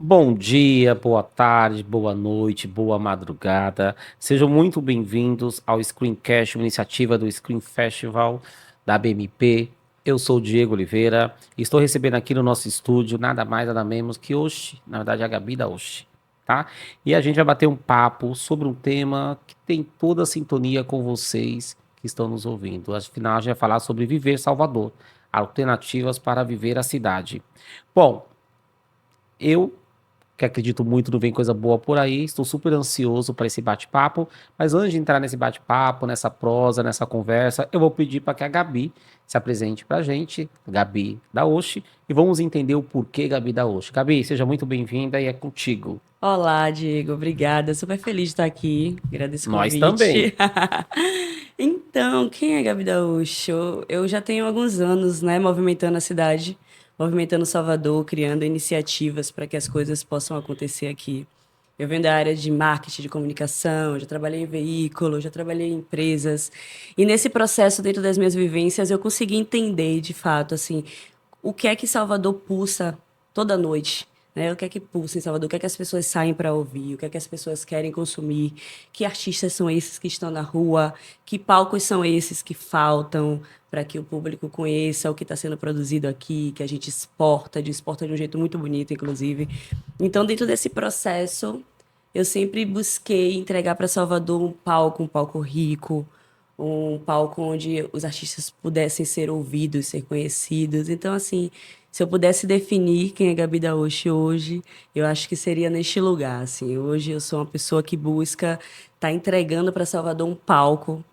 Bom dia, boa tarde, boa noite, boa madrugada. Sejam muito bem-vindos ao Screencast, uma iniciativa do Screen Festival da BMP. Eu sou o Diego Oliveira e estou recebendo aqui no nosso estúdio nada mais, nada menos que Oxi, na verdade a Gabi da Oxi, tá? E a gente vai bater um papo sobre um tema que tem toda a sintonia com vocês que estão nos ouvindo. Afinal, a gente vai falar sobre viver Salvador, alternativas para viver a cidade. Bom, eu que acredito muito no Vem Coisa Boa por aí. Estou super ansioso para esse bate-papo. Mas antes de entrar nesse bate-papo, nessa prosa, nessa conversa, eu vou pedir para que a Gabi se apresente para a gente, Gabi da Oshi, e vamos entender o porquê Gabi da Oshi. Gabi, seja muito bem-vinda e é contigo. Olá, Diego, obrigada. Super feliz de estar aqui. Agradeço o Nós também. convite. Então, quem é Gabi Daúcho? Eu já tenho alguns anos, né, movimentando a cidade, movimentando Salvador, criando iniciativas para que as coisas possam acontecer aqui. Eu venho da área de marketing, de comunicação, já trabalhei em veículo, já trabalhei em empresas. E nesse processo, dentro das minhas vivências, eu consegui entender, de fato, assim, o que é que Salvador pulsa toda noite, né? O que é que pulsa em Salvador? O que é que as pessoas saem para ouvir? O que é que as pessoas querem consumir? Que artistas são esses que estão na rua? Que palcos são esses que faltam para que o público conheça o que está sendo produzido aqui, que a gente exporta de um jeito muito bonito, inclusive. Então, dentro desse processo, eu sempre busquei entregar para Salvador um palco rico, um palco onde os artistas pudessem ser ouvidos, ser conhecidos. Então, assim, se eu pudesse definir quem é Gabi Daoshi hoje, eu acho que seria neste lugar, assim. Hoje eu sou uma pessoa que busca estar entregando para Salvador um palco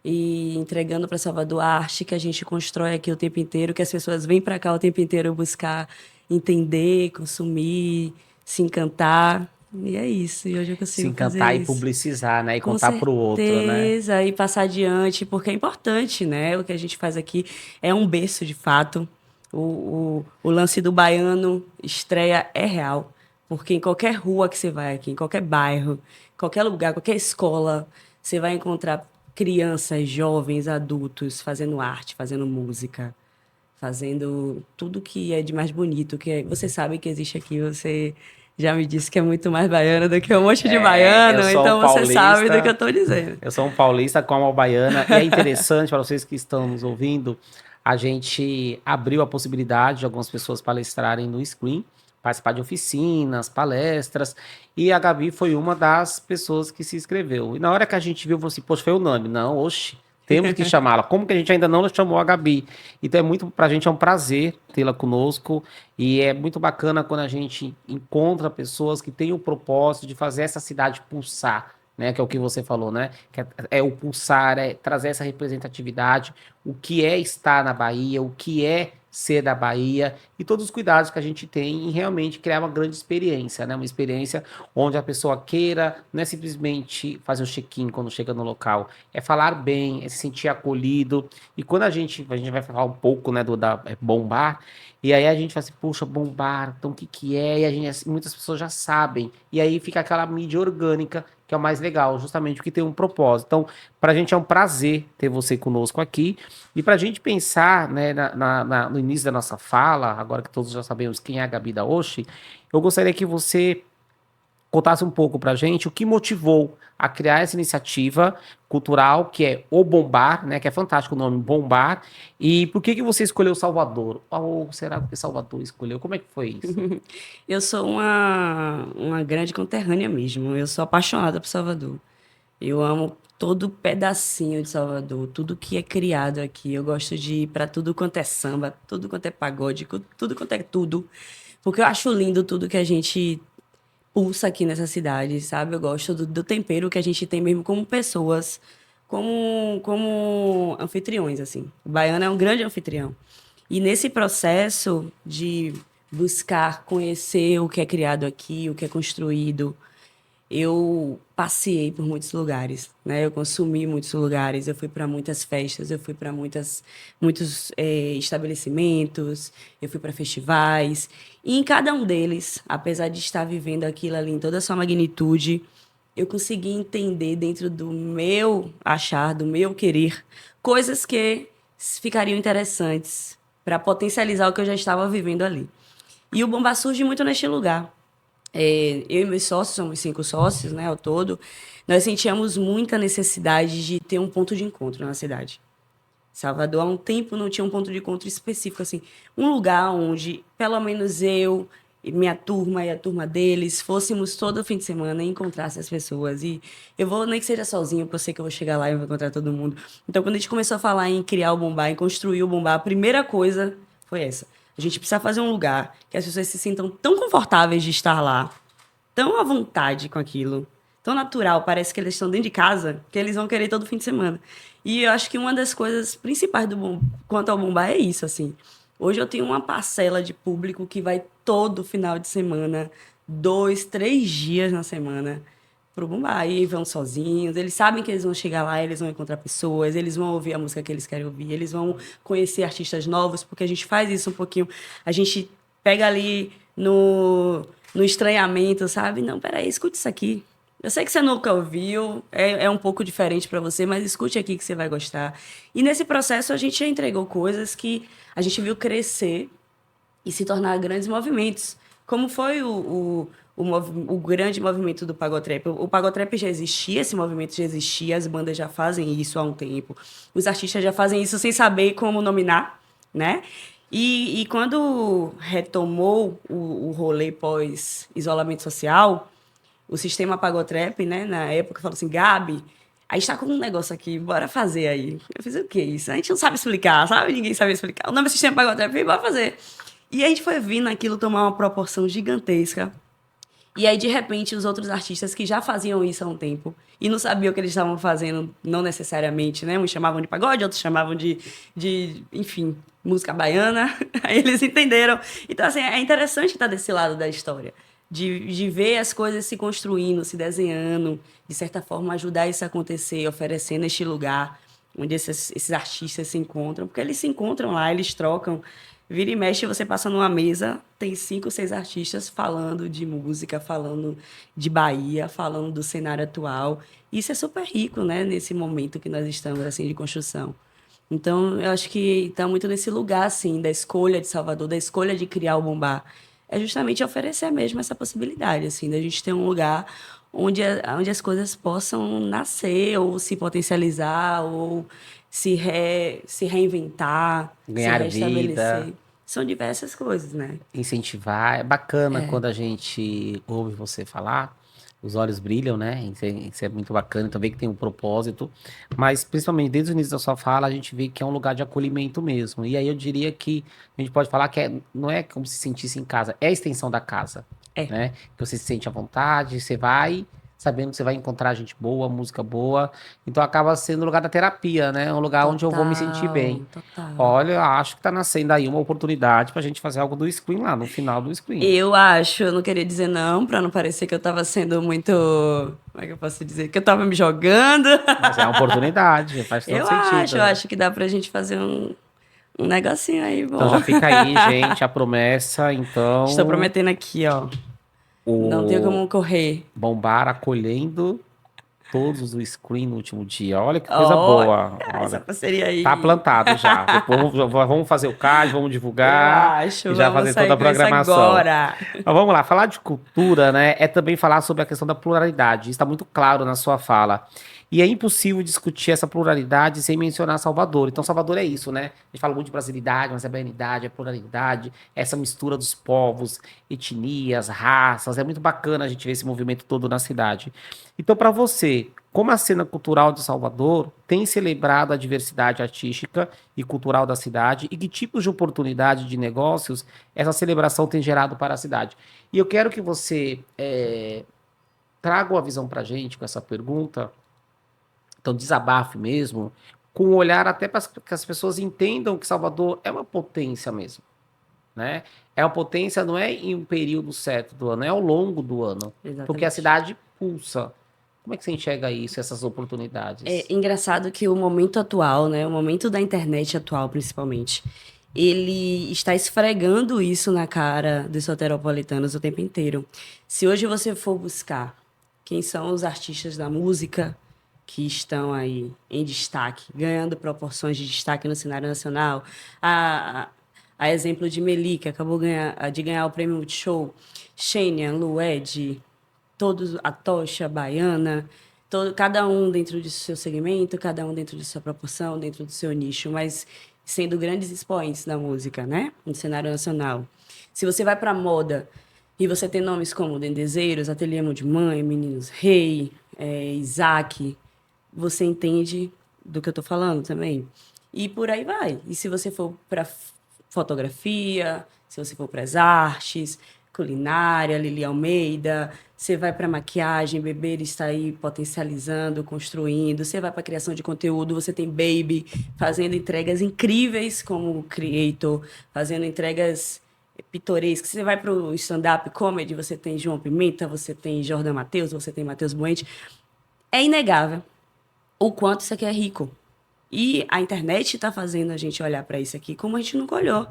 e entregando para Salvador a arte que a gente constrói aqui o tempo inteiro, que as pessoas vêm para cá o tempo inteiro buscar entender, consumir, se encantar. E é isso. E hoje eu Se consigo fazer encantar e isso. publicizar, né? E Com contar para o outro, né? certeza, e passar adiante, porque é importante, né? O que a gente faz aqui é um berço de fato. O lance do baiano estreia é real, porque em qualquer rua que você vai aqui, em qualquer bairro, qualquer lugar, qualquer escola, você vai encontrar crianças, jovens, adultos fazendo arte, fazendo música, fazendo tudo que é de mais bonito, você sabe que existe aqui, você já me disse que é muito mais baiano do que um monte de É, eu baiano, sou um então você sabe do que eu paulista. estou dizendo. Eu sou um paulista com alma baiana e é interessante para vocês que estão nos ouvindo, a gente abriu a possibilidade de algumas pessoas palestrarem no Screen, participar de oficinas, palestras, e a Gabi foi uma das pessoas que se inscreveu. E na hora que a gente viu, falou assim, poxa, foi unânime. Não, oxe, temos que chamá-la. Como que a gente ainda não chamou a Gabi? Então é muito, pra gente é um prazer tê-la conosco e é muito bacana quando a gente encontra pessoas que têm o propósito de fazer essa cidade pulsar, né, que é o que você falou, né? Que é o pulsar, é trazer essa representatividade, o que é estar na Bahia, o que é ser da Bahia e todos os cuidados que a gente tem em realmente criar uma grande experiência, né? Uma experiência onde a pessoa queira, não é simplesmente fazer um check-in quando chega no local, é falar bem, é se sentir acolhido. E quando a gente vai falar um pouco, né, do da bombar, e aí a gente fala assim, puxa, bombar, então o que que é? E a gente, assim, muitas pessoas já sabem. E aí fica aquela mídia orgânica que é o mais legal, justamente porque tem um propósito. Então, para a gente é um prazer ter você conosco aqui. E para a gente pensar, né, no início da nossa fala, agora que todos já sabemos quem é a Gabi da Oshi, eu gostaria que você contasse um pouco para a gente o que motivou a criar essa iniciativa cultural, que é o Bombar, né, que é fantástico o nome, Bombar, e por que que você escolheu Salvador? Ou será que Salvador escolheu? Como é que foi isso? Eu sou uma grande conterrânea mesmo, eu sou apaixonada por Salvador. Eu amo todo pedacinho de Salvador, tudo que é criado aqui. Eu gosto de ir para tudo quanto é samba, tudo quanto é pagode, tudo quanto é tudo. Porque eu acho lindo tudo que a gente pulsa aqui nessa cidade, sabe? Eu gosto do tempero que a gente tem mesmo como pessoas, como anfitriões, assim. O baiano é um grande anfitrião. E nesse processo de buscar conhecer o que é criado aqui, o que é construído, eu passei por muitos lugares, né? Eu consumi muitos lugares, eu fui para muitas festas, eu fui para muitos estabelecimentos, eu fui para festivais. E em cada um deles, apesar de estar vivendo aquilo ali em toda a sua magnitude, eu consegui entender dentro do meu achar, do meu querer, coisas que ficariam interessantes para potencializar o que eu já estava vivendo ali. E o Bomba surge muito neste lugar. Eu e meus sócios, somos 5 sócios, né, ao todo, nós sentíamos muita necessidade de ter um ponto de encontro na cidade. Salvador, há um tempo, não tinha um ponto de encontro específico, assim, um lugar onde, pelo menos eu, e minha turma e a turma deles, fôssemos todo fim de semana e encontrasse as pessoas. E eu vou, nem que seja sozinho, porque eu sei que eu vou chegar lá e vou encontrar todo mundo. Então, quando a gente começou a falar em criar o Bombá, em construir o Bombá, a primeira coisa foi essa. A gente precisa fazer um lugar que as pessoas se sintam tão confortáveis de estar lá, tão à vontade com aquilo, tão natural, parece que eles estão dentro de casa, que eles vão querer todo fim de semana. E eu acho que uma das coisas principais quanto ao Bombá é isso, assim. Hoje eu tenho uma parcela de público que vai todo final de semana, 2, 3 dias na semana, pro Bombá. Aí vão sozinhos, eles sabem que eles vão chegar lá, eles vão encontrar pessoas, eles vão ouvir a música que eles querem ouvir, eles vão conhecer artistas novos, porque a gente faz isso um pouquinho. A gente pega ali no estranhamento, sabe? Não, peraí, escute isso aqui. Eu sei que você nunca ouviu, é um pouco diferente para você, mas escute aqui que você vai gostar. E nesse processo a gente já entregou coisas que a gente viu crescer e se tornar grandes movimentos. Como foi o grande movimento do Pagotrap. O Pagotrap já existia, esse movimento já existia, as bandas já fazem isso há um tempo. Os artistas já fazem isso sem saber como nominar, né? E quando retomou o rolê pós-isolamento social, o sistema Pagotrap, né, na época, falou assim, Gabi, a gente tá com um negócio aqui, bora fazer aí. Eu fiz, o que é isso? A gente não sabe explicar, sabe? Ninguém sabe explicar. O nome é sistema Pagotrap, bora fazer. E a gente foi vendo aquilo tomar uma proporção gigantesca. E aí, de repente, os outros artistas que já faziam isso há um tempo e não sabiam o que eles estavam fazendo, não necessariamente, né? Uns chamavam de pagode, outros chamavam enfim, música baiana. Aí eles entenderam. Então, assim, é interessante estar desse lado da história. De ver as coisas se construindo, se desenhando, de certa forma ajudar isso a acontecer, oferecendo este lugar onde esses artistas se encontram, porque eles se encontram lá, eles trocam. Vira e mexe, você passa numa mesa, tem 5, 6 artistas falando de música, falando de Bahia, falando do cenário atual. Isso é super rico, né, nesse momento que nós estamos, assim, de construção. Então, eu acho que está muito nesse lugar, assim, da escolha de Salvador, da escolha de criar o Bombá. É justamente oferecer mesmo essa possibilidade, assim, da gente ter um lugar onde as coisas possam nascer, ou se potencializar, ou se reinventar, se Ganhar vida, restabelecer. São diversas coisas, né? incentivar. É bacana É. quando a gente ouve você falar, os olhos brilham, né? Isso é muito bacana, também que tem um propósito. Mas, principalmente, desde o início da sua fala, a gente vê que é um lugar de acolhimento mesmo. E aí eu diria que a gente pode falar que não é como se sentisse em casa, é a extensão da casa, É. né? Que você se sente à vontade, você vai sabendo que você vai encontrar gente boa, música boa. Então acaba sendo o lugar da terapia, né? Um lugar onde eu vou me sentir bem. Total, total. Olha, eu acho que tá nascendo aí uma oportunidade pra gente fazer algo do Screen lá, no final do Screen. Eu acho, eu não queria dizer não, para não parecer que eu estava sendo muito. Como é que eu posso dizer? Que eu estava me jogando. Mas é uma oportunidade, faz todo Eu sentido. acho que dá pra gente fazer um negocinho aí Então bom. já fica aí, gente, a promessa. Estou Então, prometendo aqui, ó. Não tem o como correr. Bombar acolhendo todos do Screen no último dia. Olha que coisa Ó, boa. essa Olha, parceria tá aí. plantado já. Depois vamos fazer o card, vamos Eu divulgar acho, e já vamos fazer toda sair a com isso programação. agora. Mas vamos lá, falar de cultura, né, é também falar sobre a questão da pluralidade. Isso está muito claro na sua fala. E é impossível discutir essa pluralidade sem mencionar Salvador. Então, Salvador é isso, né? A gente fala muito de brasilidade, mas é baianidade, é pluralidade, essa mistura dos povos, etnias, raças. É muito bacana a gente ver esse movimento todo na cidade. Então, para você, como a cena cultural de Salvador tem celebrado a diversidade artística e cultural da cidade e que tipos de oportunidade de negócios essa celebração tem gerado para a cidade? E eu quero que você traga uma visão para a gente com essa pergunta, então desabafe mesmo, com um olhar até para que as pessoas entendam que Salvador é uma potência mesmo, né? É uma potência, não é em um período certo do ano, é ao longo do ano, porque a Exatamente. cidade pulsa. Como é que você enxerga isso, essas É oportunidades? engraçado que o momento atual, né, o momento da internet atual, principalmente, ele está esfregando isso na cara dos soteropolitanos o tempo inteiro. Se hoje você for buscar quem são os artistas da música que estão aí em destaque, ganhando proporções de destaque no cenário nacional, a, A exemplo de Meli, que acabou de ganhar o prêmio Multishow, Xênia, Lued, todos, a Tocha, a Baiana, cada um dentro do seu segmento, cada um dentro de sua proporção, dentro do seu nicho, mas sendo grandes expoentes da música, né? No cenário nacional. Se você vai para moda e você tem nomes como Dendezeiros, Ateliê Mão de Mãe, Meninos Rei, Isaac, você entende do que eu estou falando também. E por aí vai. E se você for para fotografia, se você for para as artes, culinária, Lili Almeida, você vai para maquiagem, Beber está aí potencializando, construindo, você vai para criação de conteúdo, você tem Baby fazendo entregas incríveis como creator, fazendo entregas pitorescas. Você vai para o stand-up comedy, você tem João Pimenta, você tem Jordan Matheus, você tem Matheus Buente. É inegável o quanto isso aqui é rico. E a internet está fazendo a gente olhar para isso aqui como a gente nunca olhou.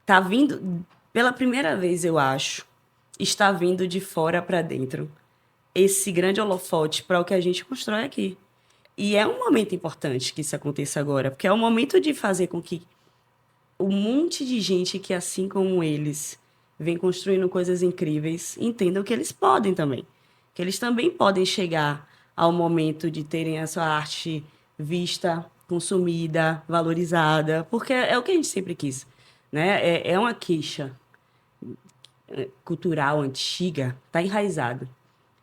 Tá vindo, pela primeira vez, eu acho, está vindo de fora para dentro esse grande holofote para o que a gente constrói aqui. E é um momento importante que isso aconteça agora, porque é o momento de fazer com que um monte de gente que, assim como eles, vem construindo coisas incríveis, entendam que eles podem também. Que eles também podem chegar ao momento de terem a sua arte vista, consumida, valorizada, porque é o que a gente sempre quis, né? É uma queixa cultural antiga, está enraizada.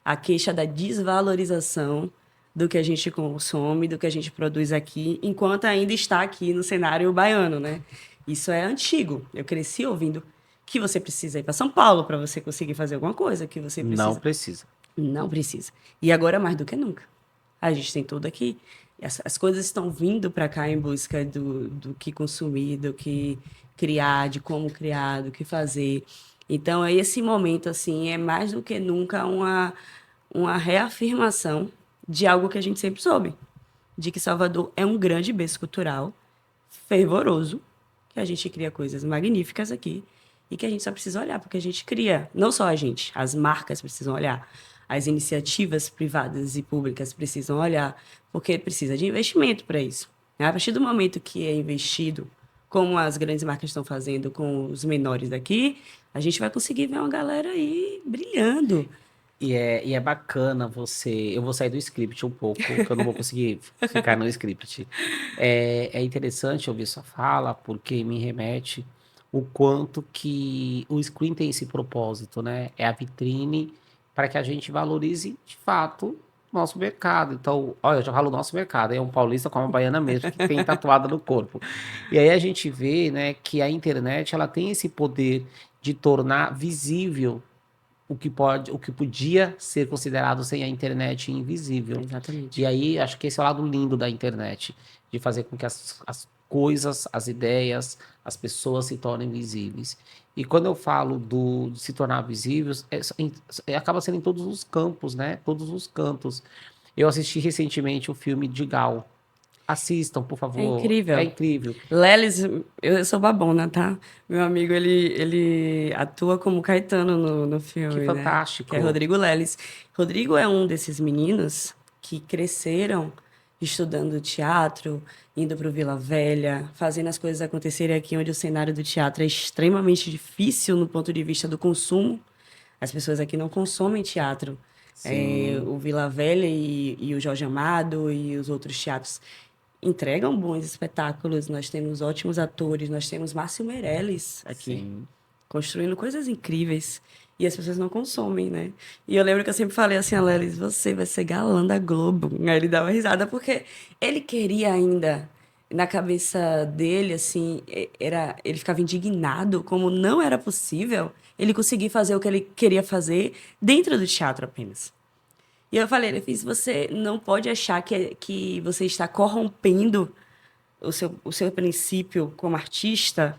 A queixa da desvalorização do que a gente consome, do que a gente produz aqui, enquanto ainda está aqui no cenário baiano, né? Isso é antigo. Eu cresci ouvindo que você precisa ir para São Paulo para você conseguir fazer alguma coisa, que você Não precisa. precisa. Não precisa. E agora mais do que nunca. A gente tem tudo aqui. As coisas estão vindo para cá em busca do que consumir, do que criar, de como criar, do que fazer. Então, esse momento, assim, é mais do que nunca uma reafirmação de algo que a gente sempre soube, de que Salvador é um grande berço cultural, fervoroso, que a gente cria coisas magníficas aqui e que a gente só precisa olhar, porque a gente cria, não só a gente, as marcas precisam olhar, as iniciativas privadas e públicas precisam olhar, porque precisa de investimento para isso. A partir do momento que é investido, como as grandes marcas estão fazendo com os menores daqui, a gente vai conseguir ver uma galera aí brilhando. E é bacana você. Eu vou sair do script um pouco, que eu não vou conseguir ficar no script. É interessante ouvir sua fala, porque me remete o quanto que o Screen tem esse propósito, né? É a vitrine para que a gente valorize de fato nosso mercado. Então, olha, eu já falo nosso mercado, é um paulista com uma baiana mesmo que tem tatuada no corpo. E aí a gente vê, né, que a internet ela tem esse poder de tornar visível o que podia ser considerado sem a internet invisível. Exatamente. E aí, acho que esse é o lado lindo da internet, de fazer com que as coisas, as ideias, as pessoas se tornem visíveis. E quando eu falo de se tornar visíveis, acaba sendo em todos os campos, né? Todos os cantos. Eu assisti recentemente o filme de Gal. Assistam, por É favor. É incrível. incrível. Lelis, eu sou babona, tá? Meu amigo, ele atua como Caetano no Que filme, né? Que é fantástico. Rodrigo Lelis. Rodrigo é um desses meninos que cresceram estudando teatro, indo para o Vila Velha, fazendo as coisas acontecerem aqui, onde o cenário do teatro é extremamente difícil no ponto de vista do consumo. As pessoas aqui não consomem teatro. Sim, O Vila Velha e o Jorge Amado e os outros teatros entregam bons espetáculos. Nós temos ótimos atores, nós temos Márcio Meirelles aqui, sim. construindo coisas incríveis. E as pessoas não consomem, né? E eu lembro que eu sempre falei assim a Lelis, você vai ser galã da Globo. Aí ele dava risada, porque ele queria ainda, na cabeça dele, assim, ele ficava indignado, como não era possível ele conseguir fazer o que ele queria fazer dentro do teatro apenas. E eu falei, ele fez, você não pode achar que você está corrompendo o seu princípio como artista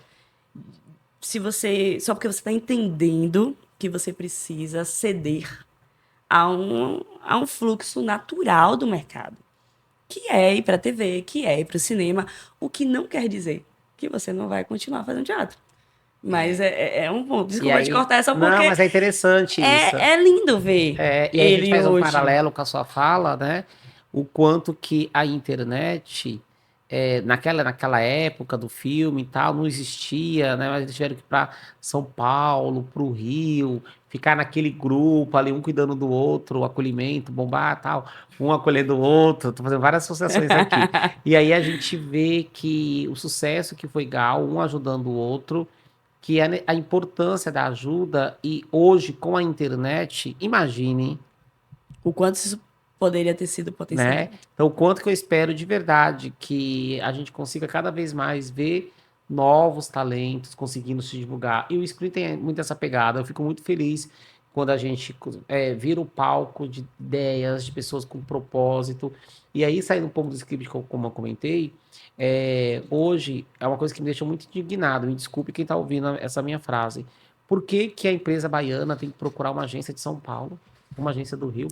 se você só porque você está entendendo que você precisa ceder a um fluxo natural do mercado, que é ir para a TV, que é ir para o cinema, o que não quer dizer que você não vai continuar fazendo teatro. Mas é um ponto. E Desculpa te aí, cortar, é só não, porque mas é interessante isso. é lindo ver E aí a gente ele faz um hoje. paralelo com a sua fala, né? O quanto que a internet, naquela época do filme e tal, não existia, né? Mas eles tiveram que ir para São Paulo, para o Rio, ficar naquele grupo ali, um cuidando do outro, o acolhimento, bombar tal, um acolhendo o outro. Tô fazendo várias associações aqui. E aí a gente vê que o sucesso que foi Gal, um ajudando o outro, que é a importância da ajuda, e hoje com a internet, imagine, O quanto isso poderia ter sido né? potencializado. Então, o quanto que eu espero de verdade que a gente consiga cada vez mais ver novos talentos conseguindo se divulgar. E o Screen tem muito essa pegada. Eu fico muito feliz quando a gente vira o palco de ideias, de pessoas com propósito. E aí, saindo um pouco do script, como eu comentei, hoje é uma coisa que me deixa muito indignado. Me desculpe quem está ouvindo essa minha frase. Por que que a empresa baiana tem que procurar uma agência de São Paulo, uma agência do Rio?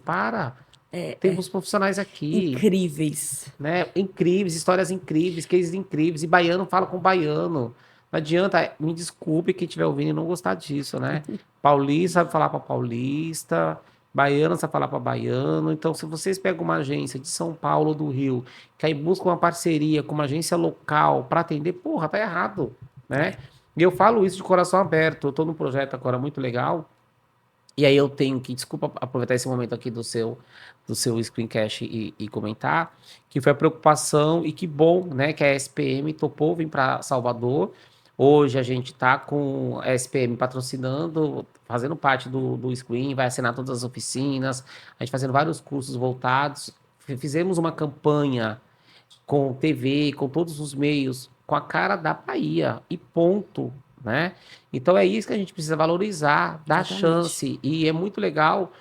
Temos profissionais aqui, Incríveis. né? Incríveis, histórias incríveis, cases incríveis. E baiano fala com baiano. Não adianta, me desculpe quem estiver ouvindo e não gostar disso, né? Paulista sabe falar para paulista, baiano sabe falar para baiano. Então, se vocês pegam uma agência de São Paulo ou do Rio, que aí busca uma parceria com uma agência local para atender, porra, tá errado, né? E eu falo isso de coração aberto. Eu tô num projeto agora muito legal. E aí eu tenho que, desculpa, aproveitar esse momento aqui do seu screencast e comentar, que foi a preocupação, e que bom, né, que a SPM topou vir para Salvador. Hoje a gente está com a SPM patrocinando, fazendo parte do Screen, vai assinar todas as oficinas, a gente fazendo vários cursos voltados. Fizemos uma campanha com TV, com todos os meios, com a cara da Bahia, e ponto, né? Então é isso que a gente precisa valorizar, dar Exatamente. chance, e é muito legal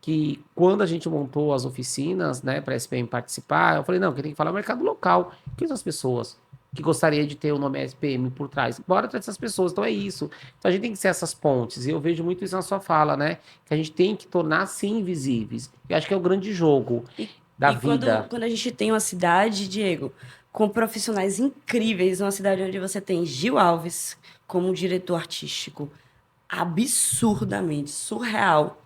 que quando a gente montou as oficinas, né, para a SPM participar, eu falei, não, quem tem que falar é o mercado local. Quem são as pessoas que gostariam de ter o nome SPM por trás? Bora trazer essas pessoas, então é isso. Então a gente tem que ser essas pontes, e eu vejo muito isso na sua fala, né, que a gente tem que tornar, sim, invisíveis. Eu acho que é o grande jogo E, da e quando, vida. quando a gente tem uma cidade, Diego, com profissionais incríveis, uma cidade onde você tem Gil Alves como um diretor artístico absurdamente surreal,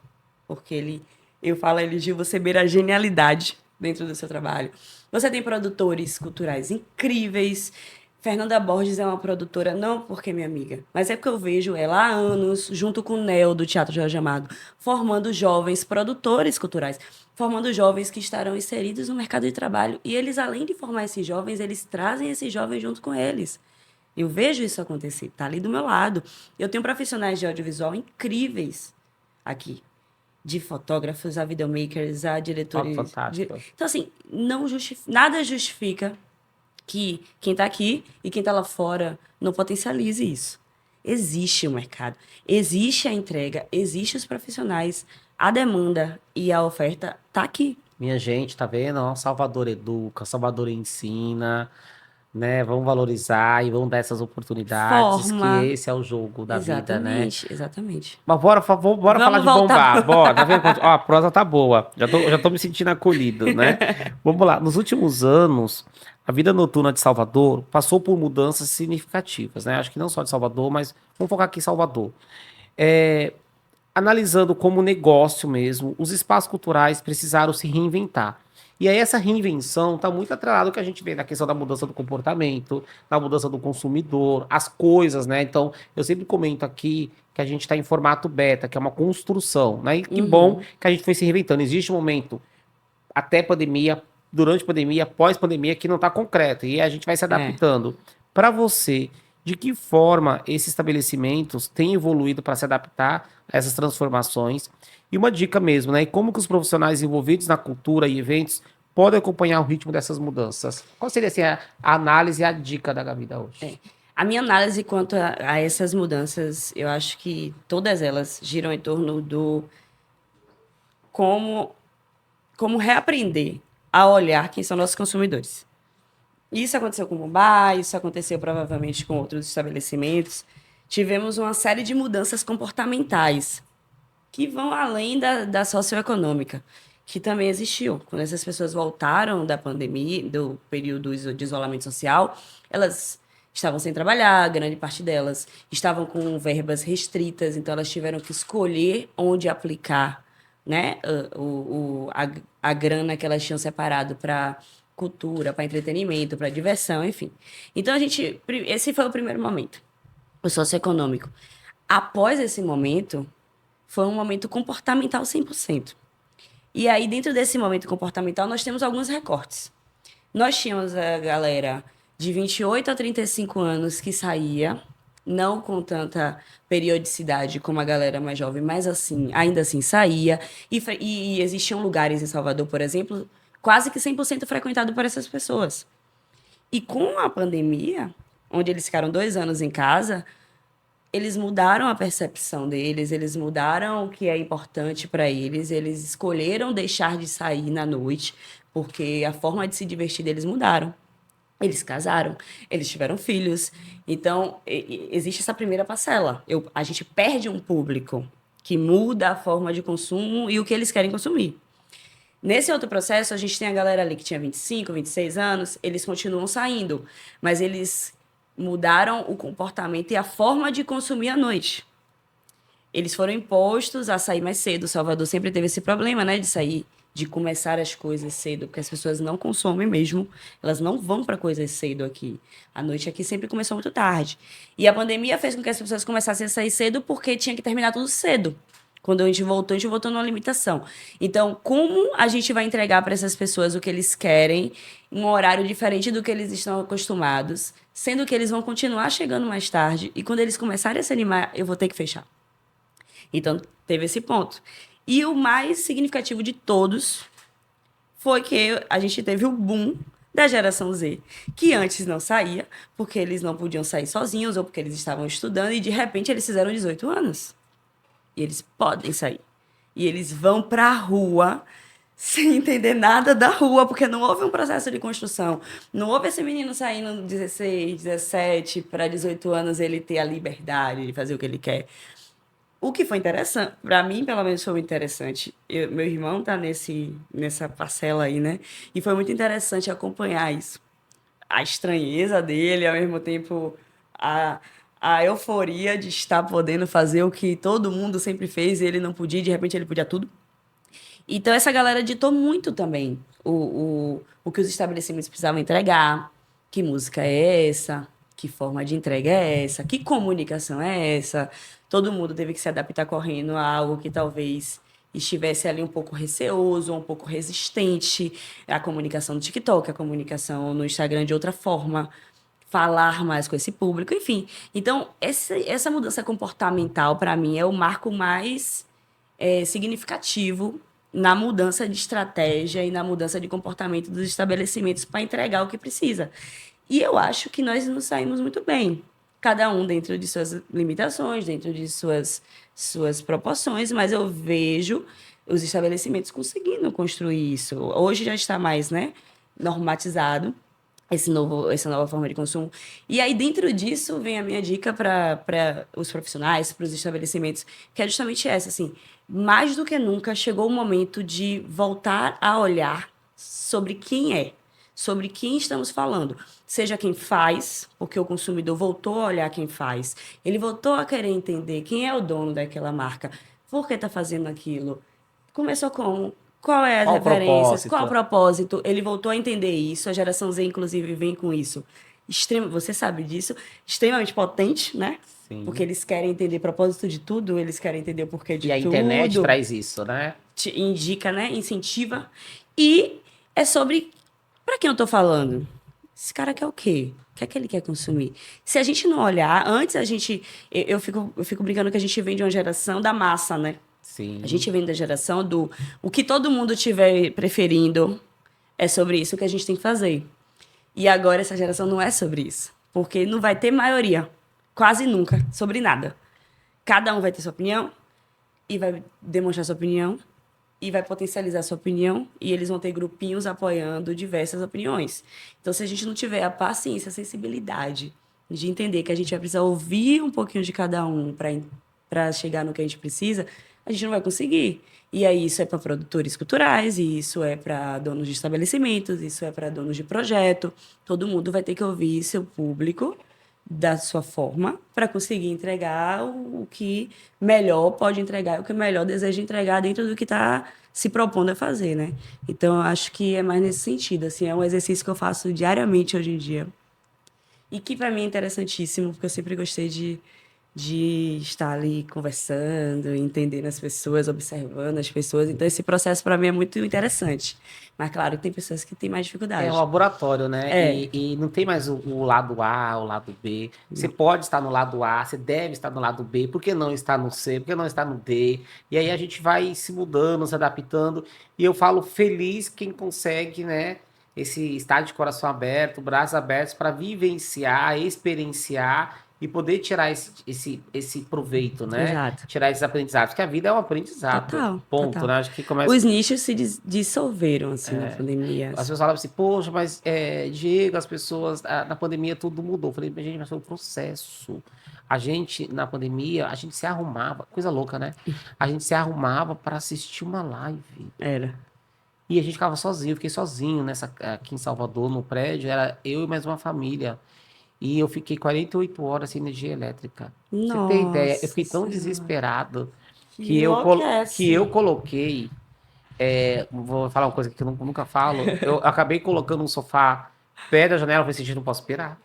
porque eu falo ele, Gil, você beira a genialidade dentro do seu trabalho. Você tem produtores culturais incríveis. Fernanda Borges é uma produtora, não porque é minha amiga, mas é porque eu vejo ela há anos, junto com o Neo, do Teatro Jorge Amado, formando jovens produtores culturais, formando jovens que estarão inseridos no mercado de trabalho. E eles, além de formar esses jovens, eles trazem esses jovens junto com eles. Eu vejo isso acontecer, tá ali do meu lado. Eu tenho profissionais de audiovisual incríveis aqui, de fotógrafos a videomakers, a Ó, que diretores. fantástico. Então, assim, não nada justifica que quem está aqui e quem está lá fora não potencialize isso. Existe o mercado, existe a entrega, existem os profissionais, a demanda e a oferta tá aqui. Minha gente, tá vendo? Ó, Salvador educa, Salvador ensina, né? Vamos valorizar e vamos dar essas oportunidades, que Forma. esse é o jogo da vida, né? Exatamente, exatamente. Mas bora falar Vamos de voltar. bombar, bora, tá vendo? Ó, a prosa tá boa, já tô me sentindo acolhido, né? Vamos lá, nos últimos anos, a vida noturna de Salvador passou por mudanças significativas, né? Acho que não só de Salvador, mas vamos focar aqui em Salvador. É, analisando como negócio mesmo, os espaços culturais precisaram se reinventar. E aí essa reinvenção está muito atrelada ao que a gente vê na questão da mudança do comportamento, da mudança do consumidor, as coisas, né? Então, eu sempre comento aqui que a gente está em formato beta, que é uma construção, né? E que bom Uhum. que a gente foi se reinventando. Existe um momento até pandemia, durante pandemia, pós-pandemia, que não está concreto. E a gente vai se É. adaptando. Para você, de que forma esses estabelecimentos têm evoluído para se adaptar a essas transformações? E uma dica mesmo, né? E como que os profissionais envolvidos na cultura e eventos podem acompanhar o ritmo dessas mudanças? Qual seria assim, a análise e a dica da Gavida hoje? A minha análise quanto a essas mudanças, eu acho que todas elas giram em torno do como, como reaprender a olhar quem são nossos consumidores. Isso aconteceu com o Mumbai, isso aconteceu provavelmente com outros estabelecimentos. Tivemos uma série de mudanças comportamentais que vão além da socioeconômica, que também existiu. Quando essas pessoas voltaram da pandemia, do período de isolamento social, elas estavam sem trabalhar, grande parte delas estavam com verbas restritas, então elas tiveram que escolher onde aplicar, né, a grana que elas tinham separado para cultura, para entretenimento, para diversão, enfim. Então, esse foi o primeiro momento, o socioeconômico. Após esse momento, foi um momento comportamental 100%. E aí, dentro desse momento comportamental, nós temos alguns recortes. Nós tínhamos a galera de 28 a 35 anos que saía, não com tanta periodicidade como a galera mais jovem, mas assim, ainda assim saía. E existiam lugares em Salvador, por exemplo, quase que 100% frequentado por essas pessoas. E com a pandemia, onde eles ficaram 2 anos em casa, eles mudaram a percepção deles, eles mudaram o que é importante para eles, eles escolheram deixar de sair na noite, porque a forma de se divertir deles mudaram. Eles casaram, eles tiveram filhos. Então, existe essa primeira parcela. A gente perde um público que muda a forma de consumo e o que eles querem consumir. Nesse outro processo, a gente tem a galera ali que tinha 25, 26 anos, eles continuam saindo, mas eles mudaram o comportamento e a forma de consumir à noite. Eles foram impostos a sair mais cedo. Salvador sempre teve esse problema, né, de sair, de começar as coisas cedo, porque as pessoas não consomem mesmo, elas não vão para coisas cedo aqui. A noite aqui sempre começou muito tarde. E a pandemia fez com que as pessoas começassem a sair cedo porque tinha que terminar tudo cedo. Quando a gente voltou numa limitação. Então, como a gente vai entregar para essas pessoas o que eles querem, em um horário diferente do que eles estão acostumados, sendo que eles vão continuar chegando mais tarde, e quando eles começarem a se animar, eu vou ter que fechar. Então, teve esse ponto. E o mais significativo de todos foi que a gente teve o boom da geração Z, que antes não saía, porque eles não podiam sair sozinhos, ou porque eles estavam estudando, e de repente eles fizeram 18 anos. E eles podem sair. E eles vão para a rua sem entender nada da rua, porque não houve um processo de construção. Não houve esse menino saindo de 16, 17 para 18 anos, ele ter a liberdade de fazer o que ele quer. O que foi interessante, para mim, pelo menos, foi interessante. Meu irmão tá nessa parcela aí, né? E foi muito interessante acompanhar isso. A estranheza dele, ao mesmo tempo, a euforia de estar podendo fazer o que todo mundo sempre fez e ele não podia, e de repente ele podia tudo. Então, essa galera ditou muito também o que os estabelecimentos precisavam entregar, que música é essa, que forma de entrega é essa, que comunicação é essa. Todo mundo teve que se adaptar correndo a algo que talvez estivesse ali um pouco receoso, um pouco resistente. A comunicação no TikTok, a comunicação no Instagram de outra forma, falar mais com esse público, enfim. Então, essa mudança comportamental, para mim, é o marco mais significativo na mudança de estratégia e na mudança de comportamento dos estabelecimentos para entregar o que precisa. E eu acho que nós nos saímos muito bem. Cada um dentro de suas limitações, dentro de suas proporções, mas eu vejo os estabelecimentos conseguindo construir isso. Hoje já está mais, né, normatizado essa nova forma de consumo. E aí, dentro disso, vem a minha dica para os profissionais, para os estabelecimentos, que é justamente essa, assim, mais do que nunca chegou o momento de voltar a olhar sobre quem é, sobre quem estamos falando. Seja quem faz, porque o consumidor voltou a olhar quem faz, ele voltou a querer entender quem é o dono daquela marca, por que está fazendo aquilo, começou como... Qual é as referências? Qual o propósito? Ele voltou a entender isso. A geração Z, inclusive, vem com isso. Você sabe disso. Extremamente potente, né? Sim. Porque eles querem entender o propósito de tudo, eles querem entender o porquê de tudo. E a internet traz isso, né? Te indica, né? Incentiva. E é sobre... Para quem eu tô falando? Esse cara quer o quê? O que é que ele quer consumir? Se a gente não olhar... Antes a gente... Eu fico brincando que a gente vem de uma geração da massa, né? Sim. A gente vem da geração do... O que todo mundo estiver preferindo é sobre isso que a gente tem que fazer. E agora essa geração não é sobre isso. Porque não vai ter maioria, quase nunca, sobre nada. Cada um vai ter sua opinião e vai demonstrar sua opinião e vai potencializar sua opinião e eles vão ter grupinhos apoiando diversas opiniões. Então, se a gente não tiver a paciência, a sensibilidade de entender que a gente vai precisar ouvir um pouquinho de cada um para chegar no que a gente precisa, a gente não vai conseguir. E aí isso é para produtores culturais, e isso é para donos de estabelecimentos, isso é para donos de projeto. Todo mundo vai ter que ouvir seu público da sua forma para conseguir entregar o que melhor pode entregar, o que melhor deseja entregar dentro do que está se propondo a fazer, né? Então, eu acho que é mais nesse sentido, assim, é um exercício que eu faço diariamente hoje em dia. E que para mim é interessantíssimo, porque eu sempre gostei de estar ali conversando, entendendo as pessoas, observando as pessoas. Então, esse processo para mim é muito interessante. Mas, claro, tem pessoas que têm mais É um dificuldade. laboratório, né? É, E não tem mais o lado A, o lado B. Você não, pode estar no lado A, você deve estar no lado B, por que não estar no C, por que não estar no D? E aí a gente vai se mudando, se adaptando. E eu falo feliz quem consegue, né? Esse estar de coração aberto, braços abertos para vivenciar, experienciar e poder tirar esse proveito, né? exato. Tirar esses aprendizados, porque a vida é um aprendizado. Total, Ponto, total. né? Acho que começa. Os nichos se dissolveram, assim, na pandemia. As pessoas falavam assim, poxa, mas Diego, as pessoas, na pandemia tudo mudou. Eu falei, mas, gente, mas foi um processo. A gente, na pandemia, a gente se arrumava, coisa louca, né? A gente se arrumava para assistir uma live. Era. E a gente ficava sozinho, eu fiquei sozinho aqui em Salvador, no prédio, era eu e mais uma família. E eu fiquei 48 horas sem energia elétrica. Pra você ter ideia, eu Nossa fiquei tão Senhora. desesperado Que que eu enlouquece. coloquei vou falar uma coisa que eu nunca falo. Eu acabei colocando um sofá perto da janela. Eu falei assim, gente, não posso pirar.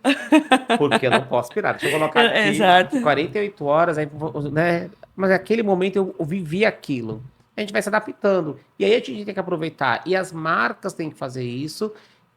Porque eu não posso pirar. Deixa eu colocar aqui Exato. 48 horas, aí, né? Mas naquele momento eu vivi aquilo. A gente vai se adaptando. E aí a gente tem que aproveitar. E as marcas têm que fazer isso,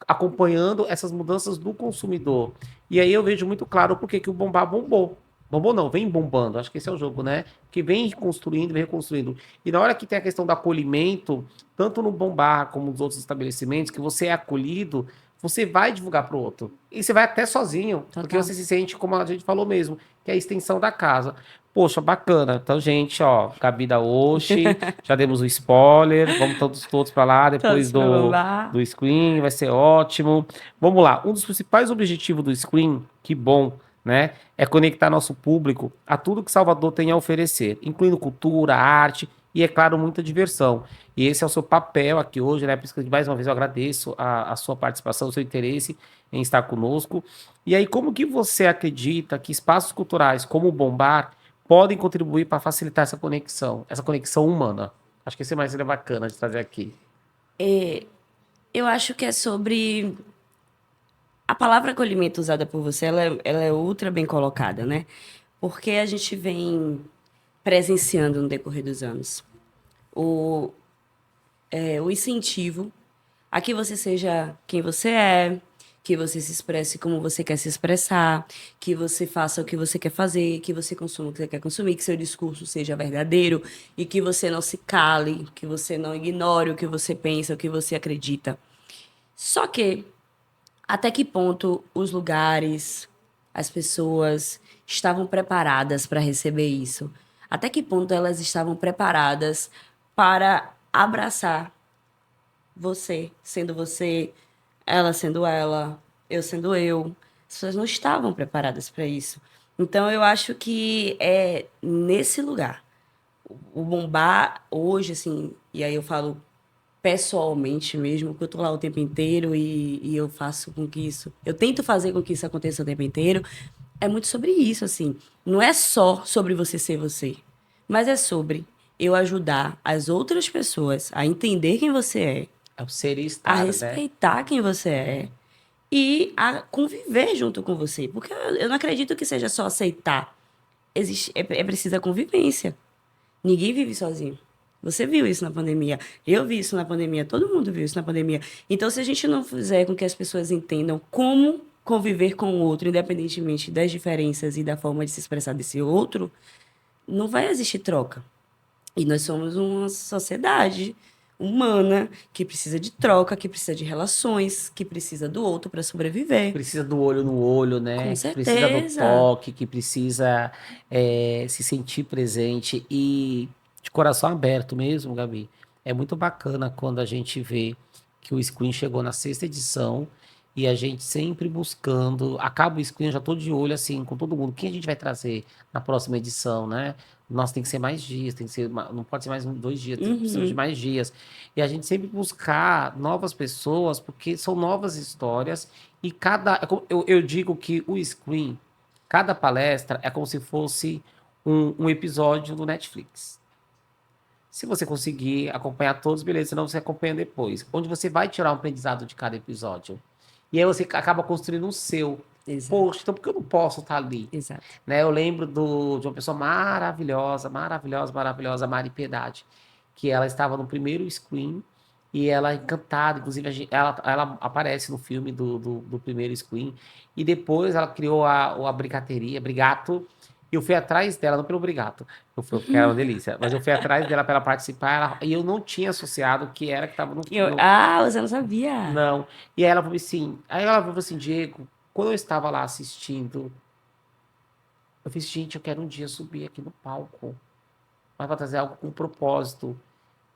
acompanhando essas mudanças do consumidor. E aí eu vejo muito claro por que o Bombá bombou. Bombou não, vem bombando. Acho que esse é o jogo, né? Que vem construindo, vem reconstruindo. E na hora que tem a questão do acolhimento, tanto no Bombá como nos outros estabelecimentos, que você é acolhido, você vai divulgar para o outro. E você vai até sozinho, porque Total. você se sente, como a gente falou mesmo, que é a extensão da casa. Poxa, bacana. Então, gente, ó, Gabi da Oshi, já demos o spoiler, vamos todos para lá depois Todos pra do bombar. Screen, vai ser ótimo. Vamos lá, um dos principais objetivos do Screen, que bom, né, é conectar nosso público a tudo que Salvador tem a oferecer, incluindo cultura, arte e, é claro, muita diversão. E esse é o seu papel aqui hoje, né? Por isso que, mais uma vez, eu agradeço a sua participação, o seu interesse em estar conosco. E aí, como que você acredita que espaços culturais como o Bombar podem contribuir para facilitar essa conexão humana? Acho que esse mais seria bacana de trazer aqui. Eu acho que é sobre. A palavra acolhimento usada por você, ela é ultra bem colocada, né? Porque a gente vem presenciando no decorrer dos anos o, o incentivo a que você seja quem você é, que você se expresse como você quer se expressar, que você faça o que você quer fazer, que você consuma o que você quer consumir, que seu discurso seja verdadeiro e que você não se cale, que você não ignore o que você pensa, o que você acredita. Só que até que ponto os lugares, as pessoas estavam preparadas para receber isso? Até que ponto elas estavam preparadas para abraçar você, ela sendo ela, eu sendo eu? As pessoas não estavam preparadas para isso. Então eu acho que é nesse lugar. O bombar hoje, assim, e aí eu falo pessoalmente mesmo, que eu tô lá o tempo inteiro e eu faço com que isso. Eu tento fazer com que isso aconteça o tempo inteiro. É muito sobre isso, assim. Não é só sobre você ser você, mas é sobre eu ajudar as outras pessoas a entender quem você É o ser e a estar, né? respeitar quem você é e a conviver junto com você. Porque eu não acredito que seja só aceitar. É preciso a convivência. Ninguém vive sozinho. Você viu isso na pandemia. Eu vi isso na pandemia. Todo mundo viu isso na pandemia. Então, se a gente não fizer com que as pessoas entendam como conviver com o outro, independentemente das diferenças e da forma de se expressar desse outro, não vai existir troca. E nós somos uma sociedade humana que precisa de troca, que precisa de relações, que precisa do outro para sobreviver. Precisa do olho no olho, Com né? Que precisa do certeza. toque, que precisa se sentir presente e de coração aberto mesmo, Gabi. É muito bacana quando a gente vê que o Screen chegou na sexta edição e a gente sempre buscando. Acaba o Screen, eu já tô de olho assim com todo mundo. Quem a gente vai trazer na próxima edição, né? Nossa, tem que ser mais dias, tem que ser, não pode ser mais 2 dias, precisamos de Uhum. mais dias. E a gente sempre buscar novas pessoas, porque são novas histórias e eu digo que o Screen, cada palestra é como se fosse um episódio do Netflix. Se você conseguir acompanhar todos, beleza, senão você acompanha depois. Onde você vai tirar um aprendizado de cada episódio. E aí você acaba construindo o seu. Exato, Poxa, então por que eu não posso estar ali? exato. Né? Eu lembro de uma pessoa maravilhosa, maravilhosa, maravilhosa, Mari Piedade, que ela estava no primeiro screen e ela é encantada, inclusive ela aparece no filme do primeiro screen, e depois ela criou a Brigateria, Brigato, e eu fui atrás dela, não pelo Brigato, que era uma delícia, mas eu fui atrás dela para ela participar, e eu não tinha associado que era que estava Você não sabia? não. E aí ela falou assim, Diego, quando eu estava lá assistindo, eu fiz, gente, eu quero um dia subir aqui no palco, mas para trazer algo com propósito.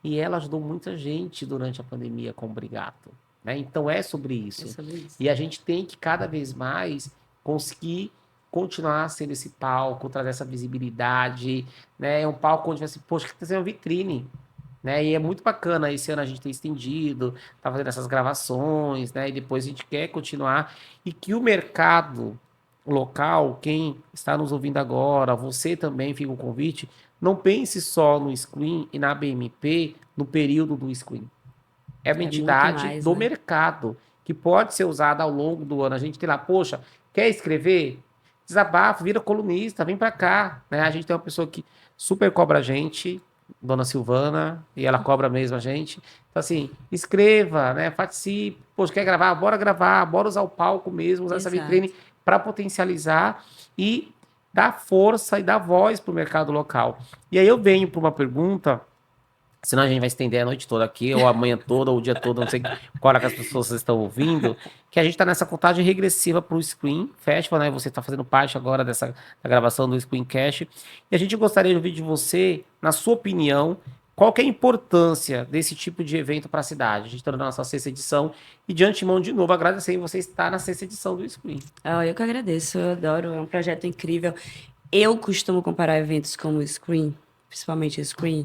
E ela ajudou muita gente durante a pandemia com o Brigato, né? Então é sobre É isso. sobre isso. E a gente tem que cada vez mais conseguir continuar sendo esse palco, trazer essa visibilidade, né? É um palco onde vai ser, poxa, que tem uma vitrine, né? E é muito bacana. Esse ano a gente tem estendido, tá fazendo essas gravações, né? E depois a gente quer continuar e que o mercado local, quem está nos ouvindo agora, você também, fica o convite, não pense só no Screen e na BMP no período do Screen. É uma É muito entidade mais, do né? mercado que pode ser usada ao longo do ano. A gente tem lá, poxa, quer escrever? Desabafa, vira colunista, vem para cá, né? A gente tem uma pessoa que super cobra a gente, Dona Silvana, e ela cobra mesmo a gente. Então, assim, escreva, né? Participe. Poxa, quer gravar, bora usar o palco mesmo, usar essa Exato. vitrine para potencializar e dar força e dar voz para o mercado local. E aí eu venho para uma pergunta, senão a gente vai estender a noite toda aqui, ou a manhã toda, ou o dia todo, não sei qual hora que as pessoas estão ouvindo, que a gente está nessa contagem regressiva para o Screen Festival, né? Você está fazendo parte agora da gravação do Screencast. E a gente gostaria de ouvir de você, na sua opinião, qual que é a importância desse tipo de evento para a cidade? A gente está na nossa sexta edição, e de antemão, de novo, agradecer você estar na sexta edição do Screen. Ah, eu que agradeço, eu adoro, é um projeto incrível. Eu costumo comparar eventos como o Screen, principalmente o Screen,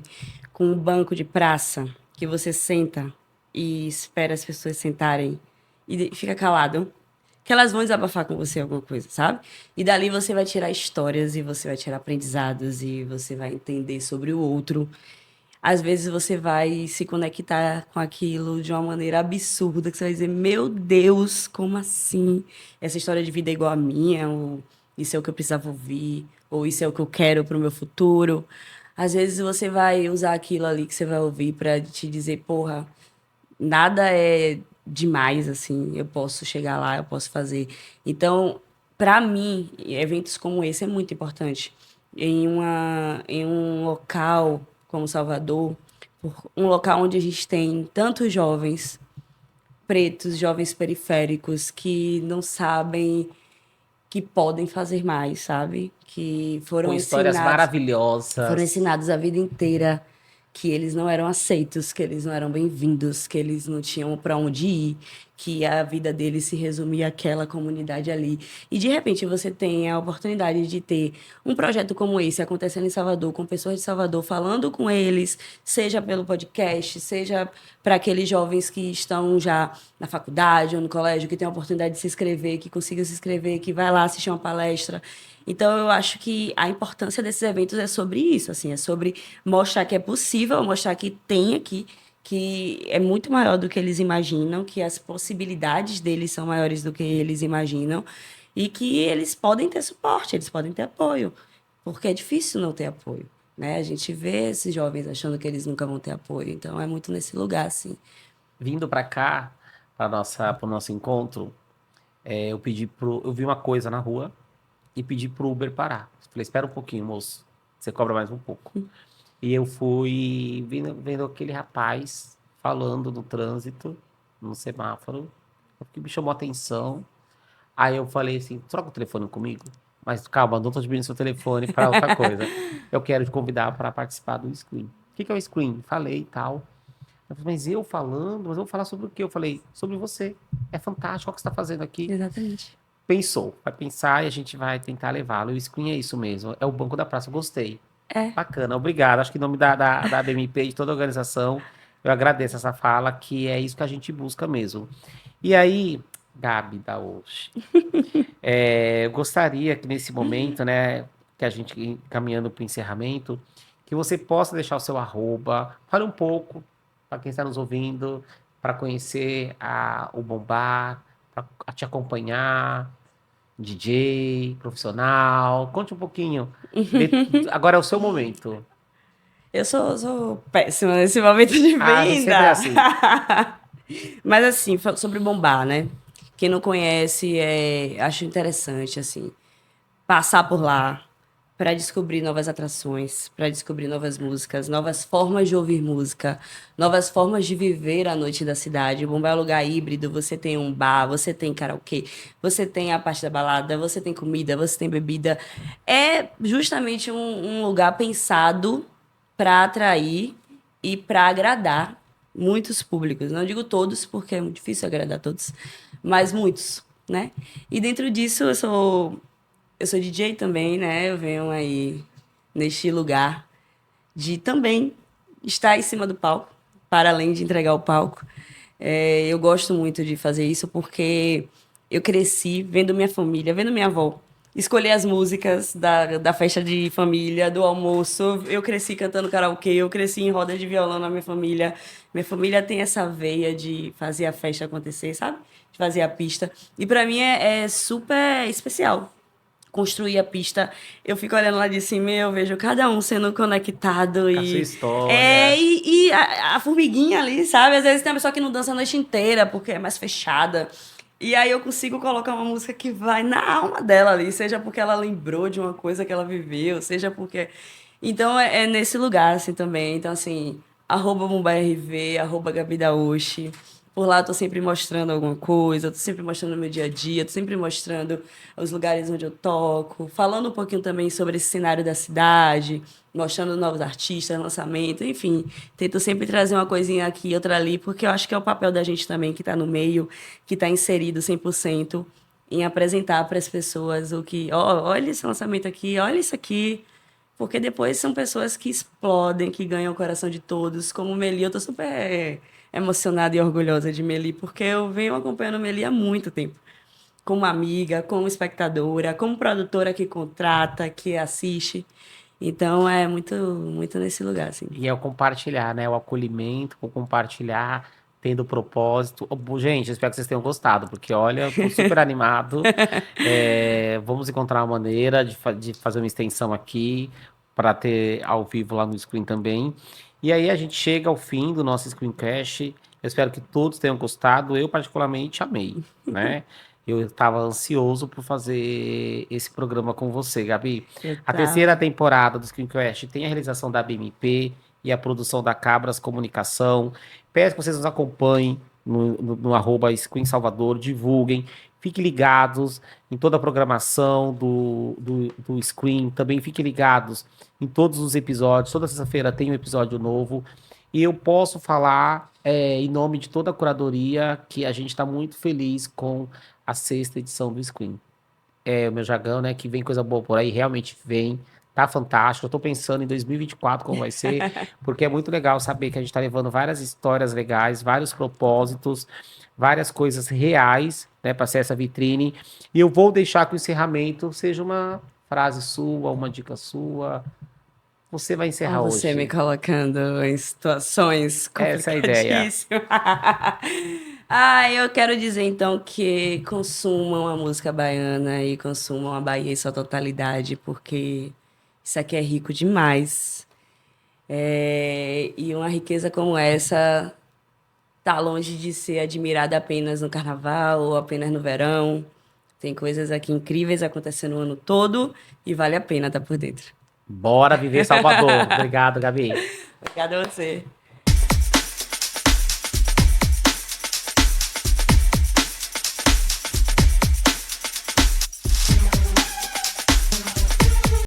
com um banco de praça que você senta e espera as pessoas sentarem e fica calado, que elas vão desabafar com você alguma coisa, sabe? E dali você vai tirar histórias e você vai tirar aprendizados e você vai entender sobre o outro. Às vezes você vai se conectar com aquilo de uma maneira absurda, que você vai dizer, meu Deus, como assim? Essa história de vida é igual a minha, ou isso é o que eu precisava ouvir, ou isso é o que eu quero para o meu futuro. Às vezes você vai usar aquilo ali que você vai ouvir para te dizer, porra, nada é demais, assim, eu posso chegar lá, eu posso fazer. Então, para mim, eventos como esse é muito importante. Em um local como Salvador, um local onde a gente tem tantos jovens pretos, jovens periféricos que não sabem que podem fazer mais, sabe? Que Com histórias foram maravilhosas. ensinados a vida inteira que eles não eram aceitos, que eles não eram bem-vindos, que eles não tinham para onde ir, que a vida deles se resumia àquela comunidade ali. E de repente você tem a oportunidade de ter um projeto como esse acontecendo em Salvador, com pessoas de Salvador falando com eles, seja pelo podcast, seja para aqueles jovens que estão já na faculdade ou no colégio, que tem a oportunidade de se inscrever, que consiga se inscrever, que vai lá assistir uma palestra. Então, eu acho que a importância desses eventos é sobre isso, assim, é sobre mostrar que é possível, mostrar que tem aqui, que é muito maior do que eles imaginam, que as possibilidades deles são maiores do que eles imaginam e que eles podem ter suporte, eles podem ter apoio, porque é difícil não ter apoio, né? A gente vê esses jovens achando que eles nunca vão ter apoio, então é muito nesse lugar, assim. Vindo para cá, para o nosso encontro, eu vi uma coisa na rua e pedi pro Uber parar. Falei, espera um pouquinho, moço. Você cobra mais um pouco. E eu fui vendo aquele rapaz falando no trânsito, no semáforo, o que me chamou a atenção. Aí eu falei assim, troca o telefone comigo. Mas calma, não tô te pedindo seu telefone para outra coisa. Eu quero te convidar para participar do Screen. O que que é o Screen? Falei e tal. Eu falei, mas eu falando, mas eu vou falar sobre o quê? Eu falei, sobre você. É fantástico, olha o que você está fazendo aqui. Exatamente. Pensou, vai pensar e a gente vai tentar levá-lo. E o Screen é isso mesmo, é o banco da praça. Eu gostei. É. Bacana, obrigado. Acho que em nome da BMP e de toda a organização, eu agradeço essa fala, que é isso que a gente busca mesmo. E aí, Gabi da Osh, eu gostaria que nesse momento, né, que a gente caminhando para o encerramento, que você possa deixar o seu arroba. Fale um pouco para quem está nos ouvindo, para conhecer o Bombar, para te acompanhar, DJ, profissional. Conte um pouquinho. Agora é o seu momento. Eu sou péssima nesse momento de Ah, você sempre é venda. assim. Mas assim, sobre bombar, né? Quem não conhece, acho interessante, assim, passar por lá para descobrir novas atrações, para descobrir novas músicas, novas formas de ouvir música, novas formas de viver a noite da cidade. O Bombar é um lugar híbrido, você tem um bar, você tem karaokê, você tem a parte da balada, você tem comida, você tem bebida. É justamente um lugar pensado para atrair e para agradar muitos públicos. Não digo todos, porque é muito difícil agradar todos, mas muitos, né? E dentro disso, eu sou DJ também, né? Eu venho aí neste lugar de também estar em cima do palco, para além de entregar o palco. Eu gosto muito de fazer isso porque eu cresci vendo minha família, vendo minha avó escolher as músicas da festa de família, do almoço. Eu cresci cantando karaokê, eu cresci em roda de violão na minha família. Minha família tem essa veia de fazer a festa acontecer, sabe? De fazer a pista. E para mim é super especial construir a pista. Eu fico olhando lá de cima e eu vejo cada um sendo conectado Com a sua e história. a formiguinha ali, sabe? Às vezes tem uma pessoa que não dança a noite inteira porque é mais fechada. E aí eu consigo colocar uma música que vai na alma dela ali, seja porque ela lembrou de uma coisa que ela viveu, seja porque. Então é nesse lugar assim também. Então assim, @BombaRV, @Gabi Daoshi. Por lá eu tô sempre mostrando alguma coisa, eu tô sempre mostrando o meu dia a dia, tô sempre mostrando os lugares onde eu toco, falando um pouquinho também sobre esse cenário da cidade, mostrando novos artistas, lançamento, enfim. Tento sempre trazer uma coisinha aqui e outra ali, porque eu acho que é o papel da gente também, que está no meio, que está inserido 100% em apresentar para as pessoas o que, ó, olha esse lançamento aqui, olha isso aqui, porque depois são pessoas que explodem, que ganham o coração de todos. Como Meli, eu tô super emocionada e orgulhosa de Meli, porque eu venho acompanhando Meli há muito tempo. Como amiga, como espectadora, como produtora que contrata, que assiste. Então é muito, muito nesse lugar, assim. E é o compartilhar, né? O acolhimento, o compartilhar, tendo propósito. Gente, espero que vocês tenham gostado, porque olha, eu tô super animado. Vamos encontrar uma maneira de fazer uma extensão aqui para ter ao vivo lá no Screen também. E aí a gente chega ao fim do nosso Screencast. Eu espero que todos tenham gostado. Eu particularmente amei, né? Eu estava ansioso por fazer esse programa com você, Gabi. Eu A terceira tava. temporada do Screencast tem a realização da BMP e a produção da Cabras Comunicação. Peço que vocês nos acompanhem no @Screen Salvador, divulguem, fiquem ligados em toda a programação do Screen, também fiquem ligados em todos os episódios. Toda sexta-feira tem um episódio novo. E eu posso falar, em nome de toda a curadoria, que a gente está muito feliz com a sexta edição do Screen. O meu jargão, né? Que vem coisa boa por aí, realmente vem. Tá fantástico. Eu tô pensando em 2024 como vai ser, porque é muito legal saber que a gente tá levando várias histórias legais, vários propósitos, várias coisas reais, né, para ser essa vitrine. E eu vou deixar que o encerramento seja uma frase sua, uma dica sua. Você vai Ó, encerrar você me hoje. colocando em situações Essa é a ideia. complicadíssimas. Eu quero dizer então que consumam a música baiana e consumam a Bahia em sua totalidade, porque isso aqui é rico demais. E uma riqueza como essa tá longe de ser admirada apenas no carnaval ou apenas no verão. Tem coisas aqui incríveis acontecendo o ano todo e vale a pena estar por dentro. Bora viver Salvador. Obrigado, Gabi. Obrigada a você.